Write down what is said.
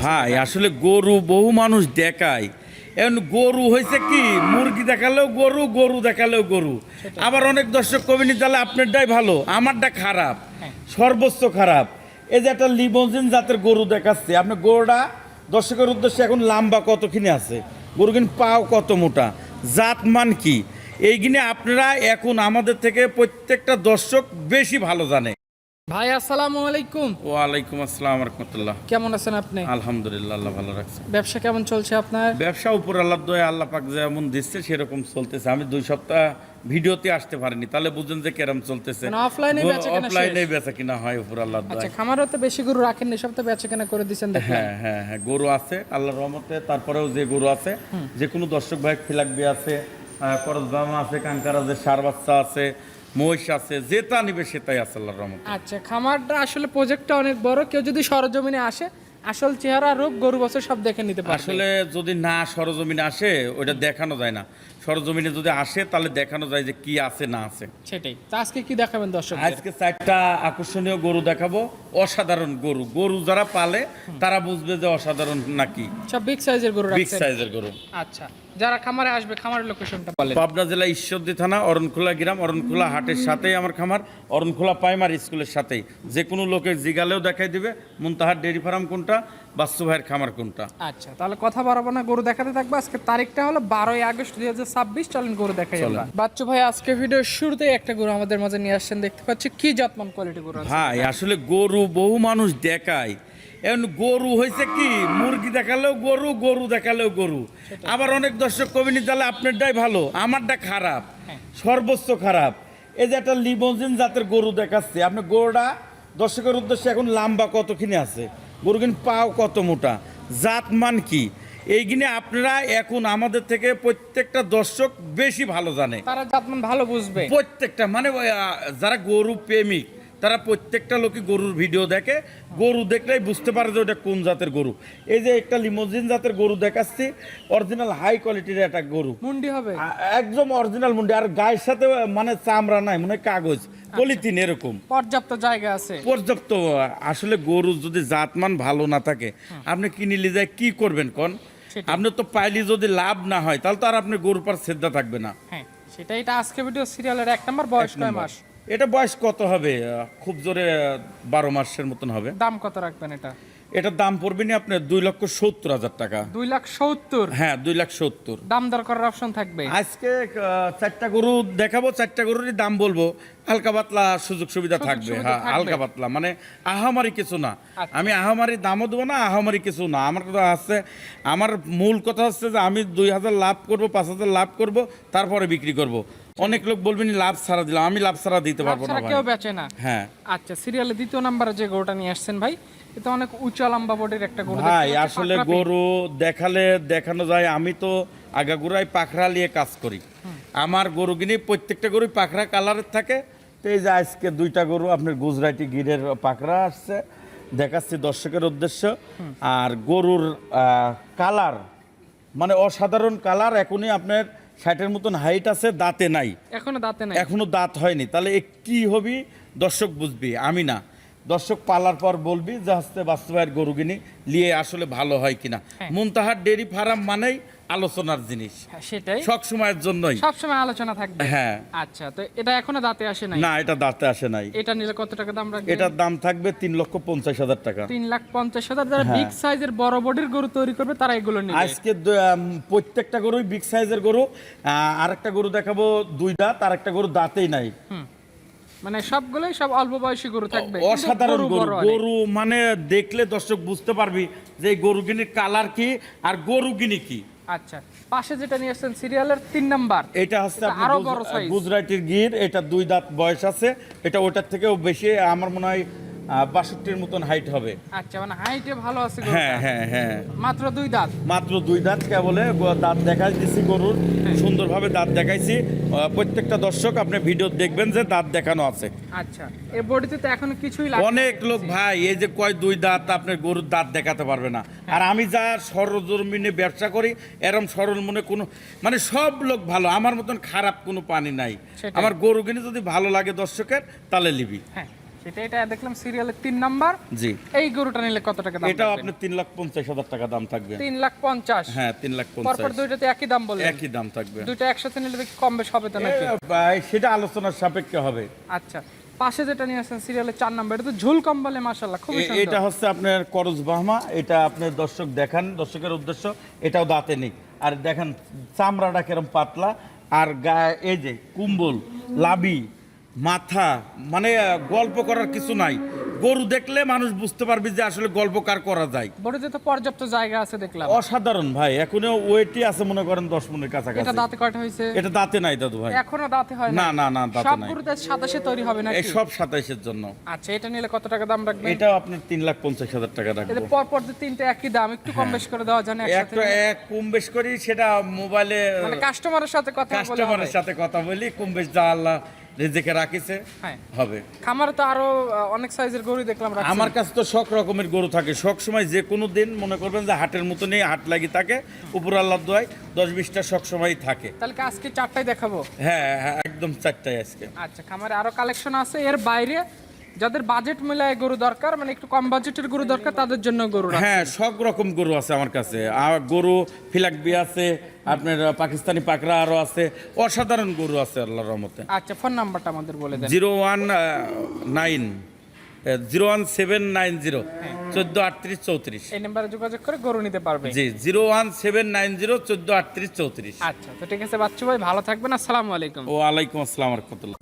ভাই আসলে গরু বহু মানুষ দেখায়, এখন গরু হয়েছে কি মুরগি দেখালেও গরু, গরু দেখালেও গরু। আবার অনেক দর্শক কমিনি তাহলে আপনারটাই ভালো, আমারটা খারাপ, সর্বোচ্চ খারাপ। এই যে একটা লিমোজিন জাতের গরু দেখাচ্ছে, আপনি গরুটা দর্শকের উদ্দেশ্যে এখন লম্বা কতখানি আছে, গরু কিন্তু পাও কত মোটা, জাত মান কি, এইখানে আপনারা এখন আমাদের থেকে প্রত্যেকটা দর্শক বেশি ভালো জানে। ভাই আসসালামু আলাইকুম। ওয়ালাইকুম আসসালাম রহমতুল্লাহ। কেমন আছেন আপনি? আলহামদুলিল্লাহ, আল্লাহ ভালো রাখছে। ব্যবসা কেমন চলছে আপনার? ব্যবসা উপর আল্লাহর দয়া, আল্লাহ পাক যেমন দিচ্ছে সেরকম চলতেছে। আমি 2 সপ্তাহ ভিডিওতে আসতে পারিনি, তাহলে বুঝেন যে কেরম চলতেছে। মানে অফলাইনে বেচা কেনা শেষ? অফলাইনে বেচা কিনা হয় উপর আল্লাহর আচ্ছা, দয়া। খামারও তো বেশি গরু রাখেন না, সব তো বেচা কেনা করে দিবেন দেখলাম। হ্যাঁ হ্যাঁ হ্যাঁ, গরু আছে আল্লাহর রহমতে। তারপরেও যে গরু আছে, যে কোনো দর্শক ভাই ফিলাকবি আছে, করজবামা আছে, কাঙ্কারাজের সার বাচ্চা আছে, মহিষ আছে, যেটা নিবে সেটাই আছে আল্লাহর রহমতে। আচ্ছা, খামারটা আসলে প্রজেক্টটা অনেক বড়, কেউ যদি সরজমিনে আসে আসল চেহারা রূপ গরু বছর সব দেখে নিতে পারে। আসলে যদি না সরজমিনে আসে ওইটা দেখানো যায় না, সরজমিনে যদি আসে তাহলে দেখানো যায় যে কি আছে না আছে। সেটাই। তা আজকে কি দেখাবেন দর্শক? আজকে 4টা আকর্ষণীয় গরু দেখাবো, অসাধারণ গরু। গরু যারা পালে তারা বুঝবে যে অসাধারণ নাকি। সব বিগ সাইজের গরু বিগ রাখছেন? সাইজের গরু। আচ্ছা, যারা খামারে আসবে খামারের লোকেশনটা বলেন। পাবনা জেলা ঈশ্বরদী থানা, অরণখোলা গ্রাম, অরণখোলা হাটের সাথেই আমার খামার, অরণখোলা প্রাইমারি স্কুলের সাথেই। যে কোনো লোকের জিগালেও দেখাই দিবে মুনতাহার ডেয়ারি ফার্ম কোনটা, বাচ্চু ভাইয়ের খামার কোনটা। আচ্ছা, তাহলে কথা বাড়াবো না, গরু দেখাতে থাকবো। আজকে তারিখটা হলো 12ই আগস্ট 2026। চলেন গরু দেখাই আমরা। বাচ্চু ভাই আজকে ভিডিওর শুরুতেই একটা গরু আমাদের মাঝে নিয়ে আসছেন, দেখতে পাচ্ছি কি জাতমান কোয়ালিটি গরু আছে? ভাই আসলে গরু বহু মানুষ দেখায়, এখন গরু হয়েছে কি মুরগি দেখালেও গরু, গরু দেখালেও গরু। আবার অনেক দর্শক কমিনি তাহলে আপনারটাই ভালো, আমারটা খারাপ, সর্বোচ্চ খারাপ। এই যে একটা লিমোজিন জাতের গরু দেখাচ্ছে, আপনি গরুটা দর্শকের উদ্দেশ্যে এখন লম্বা কতখানি আছে, গরু কিন্তু পাও কত মোটা, জাত মান কি, এইখানে আপনারা এখন আমাদের থেকে প্রত্যেকটা দর্শক বেশি ভালো জানে। তারা জাতমান ভালো বুঝবে প্রত্যেকটা মানে যারা গরু প্রেমিক তারা প্রত্যেকটা লোকই গরুর ভিডিও দেখে, গরু দেখলেই বুঝতে পারে যে ওটা কোন জাতের গরু। এই যে একটা লিমোজিন জাতের গরু দেখাচ্ছি, অরিজিনাল হাই কোয়ালিটির একটা গরু, মুন্ডি হবে একদম অরিজিনাল মুন্ডি, আর গায়ের সাথে মানে চামড়া নাই, মানে কাগজ পলিথিন এরকম, পর্যাপ্ত জায়গা আছে, পর্যাপ্ত। আসলে গরু যদি জাতমান ভালো না থাকে আপনি কিনিলে যায় কি করবেন কোন, আপনি তো পাইলি যদি লাভ না হয় তাহলে তো আর আপনি গরুর পর শ্রদ্ধা থাকবে না। হ্যাঁ সেটাই। এটা আজকে ভিডিও সিরিয়ালের 1 নম্বর। বয়স কয় মাস? এটা বয়স কত হবে, খুব জোরে 12 মাসের মতন হবে। দাম কত রাখবেন এটা? এটার দাম পড়বে না আপনার 2,70,000 টাকা। 2,70,000? হ্যাঁ 2,70,000। দাম দর করার অপশন থাকবে? আজকে 4টা গরু দেখাবো, 4টা গরুরই দাম বলবো, হালকা পাতলা সুযোগ সুবিধা থাকবে। হ্যাঁ হালকা পাতলা, মানে আহামারি কিছু না। আমি আহামারি দামও দেবো না, আহামারি কিছু না। আমার কথা আছে, আমার মূল কথা হচ্ছে যে আমি 2,000 লাভ করব, 5,000 লাভ করব, তারপরে বিক্রি করব। অনেক লোক বলবেন লাভ ছাড়া দিলাম, আমি লাভ ছাড়া দিতে পারবো না ভাই। কেউ বেচে না। হ্যাঁ। আচ্ছা, সিরিয়ালে 2য় নম্বরে যে গরুটা নিয়ে আসছেন ভাই, এটা অনেক উঁচা লম্বা বডির একটা গরু। ভাই আসলে গরু দেখালে দেখানো যায়, আমি তো আগাগোড়ায় পাখরা নিয়ে কাজ করি। আমার গরু কিনি প্রত্যেকটা গরুই পাখরা কালারের থাকে। তো এই যে আজকে 2টা গরু আপনার গুজরাটি গিরের পাখরা আসছে, দেখাচ্ছি দর্শকের উদ্দেশ্য। আর গরুর কালার মানে অসাধারণ কালার। এখনই আপনার 60-এর মতন হাইট আছে, দাঁতে নাই, এখনো দাঁতে নাই, এখনো দাঁত হয়নি। তাহলে কি হবি দর্শক বুঝবি, আমি না। দর্শক পালার পর বলবি যে হচ্ছে বাস্তবায়ের গরু কিনি নিয়ে আসলে ভালো হয় কিনা। মুনতাহার ডেয়ারি ফার্ম মানেই আলোচনার জিনিস, সেটাই সব সময়ের জন্যই সব সময় আলোচনা থাকবে। হ্যাঁ। আচ্ছা, তো এটা এখনো দাঁতে আসে নাই? না, এটা দাঁতে আসে নাই। এটা নিলে কত টাকা দাম রাখবেন? এটার দাম থাকবে 3,50,000 টাকা। 3,50,000। যারা বিগ সাইজের বড় বডির গরু তৈরি করবে তারা এগুলো নিবে। আজকে প্রত্যেকটা গরুই বিগ সাইজের গরু। আরেকটা গরু দেখাবো 2 দাঁত, আর একটা গরু দাঁতেই নাই। মানে সবগুলোই সব অল্প বয়সী গরু থাকবে, অসাধারণ গরু। গরু মানে দেখলে দর্শক বুঝতে পারবি যে এই গরুগিনির কালার কি আর গরুগিনি কি। আচ্ছা, পাশে যেটা নিয়ে আসছেন সিরিয়ালের 3 নাম্বার, এটা হচ্ছে আরো বড় সাইজ গুজরাটির গির। এটা 2 দাঁত বয়স আছে, এটা ওটার থেকেও বেশি, আমার মনে হয় 62-র মতন হাইট হবে। আচ্ছা, মানে হাইটে ভালো আছে গরুটা। হ্যাঁ হ্যাঁ হ্যাঁ, মাত্র 2 দাঁত। মাত্র 2 দাঁত। কেবলে দাঁত দেখাই দিছি গরুর, সুন্দরভাবে দাঁত দেখাইছি। প্রত্যেকটা দর্শক আপনি ভিডিও দেখবেন যে দাঁত দেখানো আছে। আচ্ছা, এই বডিতে তো এখনো কিছুই লাগে। অনেক লোক ভাই এই যে কয় 2 দাঁত, আপনার গরুর দাঁত দেখাতে পারবে না। আর আমি যা সরজমিনে ব্যবসা করি, এরম সরল মনে কোনো মানে সব লোক ভালো, আমার মতন খারাপ কোনো পানি নাই। আমার গরু কিনে যদি ভালো লাগে দর্শকের তাহলে নিবি। হ্যাঁ, সেটা এটা দেখলাম সিরিয়ালের 3 নাম্বার। জি, এই গরুটা নিলে কত টাকা দাম? এটাও আপনি 3,50,000 টাকা দাম থাকবে। 3,50,000। হ্যাঁ, পরপর 3,50,000 দুইটাতে একই দাম বললেন? একই দাম থাকবে। দুইটা একসাথে নিলে দেখি কম বেশ হবে তো নাকি? ভাই সেটা আলোচনার সাপেক্ষে হবে। আচ্ছা, পাশে যেটা নিয়ে আসেন সিরিয়ালের 4 নাম্বার, এটা তো ঝুল কম বলে মাশাআল্লাহ, খুবই এটা সুন্দর। হচ্ছে আপনার করজ বাহমা, এটা আপনার দর্শক দেখান, দর্শকের উদ্দেশ্য। এটাও দাঁতে নেই, আর দেখেন চামড়াটা কিরম পাতলা, আর গায়ে এই যে কুম্বল, লাবি, মাথা, মানে গল্প করার কিছু নাই। গরু দেখলে মানুষ বুঝতে পারবে যে আসলে গল্প কার করা যায়। বডিতে তো পর্যাপ্ত জায়গা আছে দেখলাম। অসাধারণ ভাই, এখনো ওয়েটই আছে মনে করেন 10 মনের এটা কাছাকাছি। দাঁতে কয়টা হয়েছে? এটা দাঁতে নাই দাদু ভাই, এখনো দাঁতে হয় না না না দাঁতে সব নাই। গরুতে 27 তৈরি হবে নাকি? এই সব 27-এর জন্য। আচ্ছা, এটা নিলে কত টাকা দাম রাখবেন? এটাও আপনার 3,50,000 টাকা এতে রাখবো। পরপর যে তিনটে একই দাম, একটু কম বেশ করে দেওয়া যায় না একসাথে? একটা এক কম বেশ করি, সেটা মোবাইলে মানে কাস্টমারের সাথে কথা বলে কাস্টমারের হবে? সাথে কথা বলি, কম বেশ যা আল্লাহ রিজিকে রাখিছে হ্যাঁ। হবে। খামারে তো আরো অনেক সাইজের গরু দেখলাম রাখছেন। আমার কাছে তো সব রকমের গরু থাকে, সব সময় যে কোনো দিন মনে করবেন যে হাটের মতো নেই, হাট লাগি থাকে, উপর আল্লাহর দোয়ায় 10-20টা সব সময় থাকে। তাহলে কি আজকে 4টাই দেখাবো? হ্যাঁ হ্যাঁ, একদম 4টায় আজকে। আচ্ছা, খামারে আরো কালেকশন আছে এর বাইরে। যাদের বাজেট মিলায় গরু দরকার, মানে একটু কম বাজেটের গরু দরকার, তাদের জন্য গরু রাখছেন। হ্যাঁ, সব রকম গরু আছে আমার কাছে। আর গরু ফিলাকবি আছে, আপনার পাকিস্তানি পাকড়া আরো আছে, অসাধারণ গরু আছে আল্লাহর রহমতে। আচ্ছা, ফোন নাম্বারটা আমাদের বলে দেন। 01790 143834। এই নাম্বারে যোগাযোগ করে গরু নিতে পারবে। জি, 01790 143834। আচ্ছা, তো ঠিক আছে বাচ্চু ভাই, ভালো থাকবেন, আসসালামু আলাইকুম। ওয়ালাইকুম আসসালাম ওয়া রাহমাতুল্লাহ।